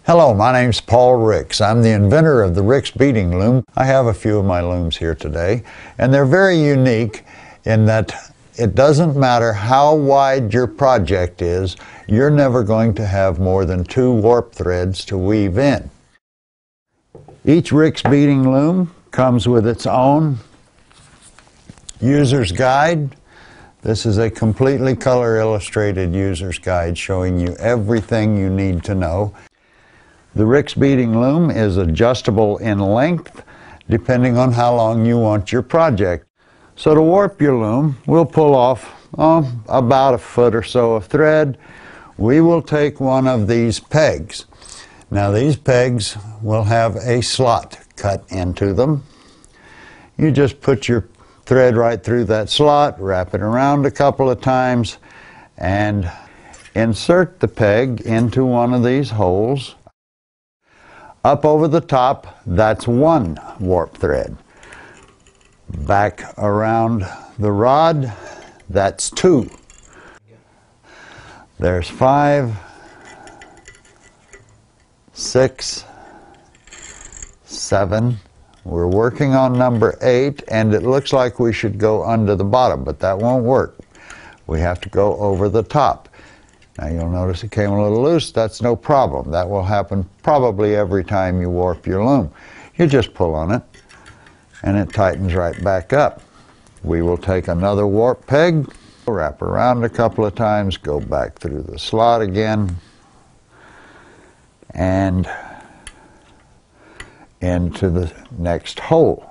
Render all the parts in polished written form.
Hello, my name's Paul Ricks. I'm the inventor of the Ricks Beading loom. I have a few of my looms here today, and they're very unique in that it doesn't matter how wide your project is, you're never going to have more than 2 warp threads to weave in. Each Ricks Beading loom comes with its own user's guide. This is a completely color illustrated user's guide showing you everything you need to know. The Ricks Beading loom is adjustable in length depending on how long you want your project. So to warp your loom, we'll pull off about 1 foot or so of thread. We will take one of these pegs. Now these pegs will have a slot cut into them. You just put your thread right through that slot, wrap it around a couple of times, and insert the peg into one of these holes. Up over the top, that's 1 warp thread. Back around the rod, that's 2. There's 5, 6, 7. We're working on number 8, and it looks like we should go under the bottom, but that won't work. We have to go over the top. Now you'll notice it came a little loose. That's no problem. That will happen probably every time you warp your loom. You just pull on it and it tightens right back up. We will take another warp peg, wrap around a couple of times, go back through the slot again, and into the next hole.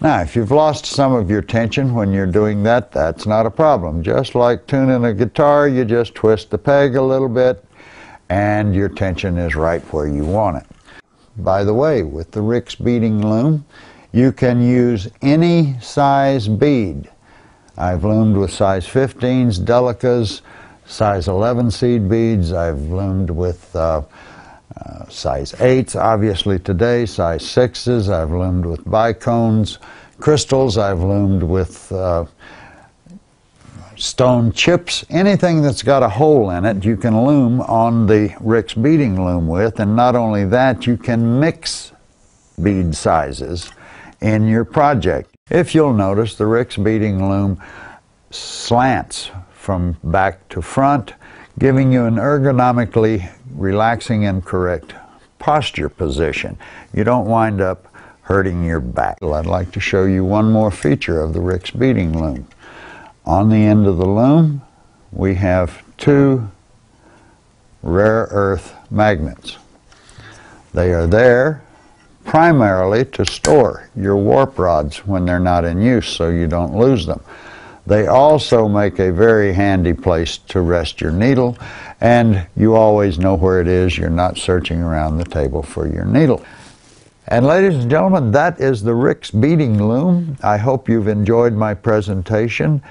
Now, if you've lost some of your tension when you're doing that, that's not a problem. Just like tuning a guitar, you just twist the peg a little bit and your tension is right where you want it. By the way, with the Ricks Beading loom, you can use any size bead. I've loomed with size 15s, delicas, size 11 seed beads. I've loomed with size 8s, obviously today, size 6s. I've loomed with bicones, crystals. I've loomed with stone chips. Anything that's got a hole in it, you can loom on the Ricks Beading loom with, and not only that, you can mix bead sizes in your project. If you'll notice, the Ricks Beading loom slants from back to front, giving you an ergonomically relaxing and correct posture position. You don't wind up hurting your back. I'd like to show you one more feature of the Ricks Beading loom. On the end of the loom, we have 2 rare earth magnets. They are there primarily to store your warp rods when they're not in use so you don't lose them. They also make a very handy place to rest your needle, and you always know where it is. You're not searching around the table for your needle. And ladies and gentlemen, that is the Ricks Beading loom. I hope you've enjoyed my presentation.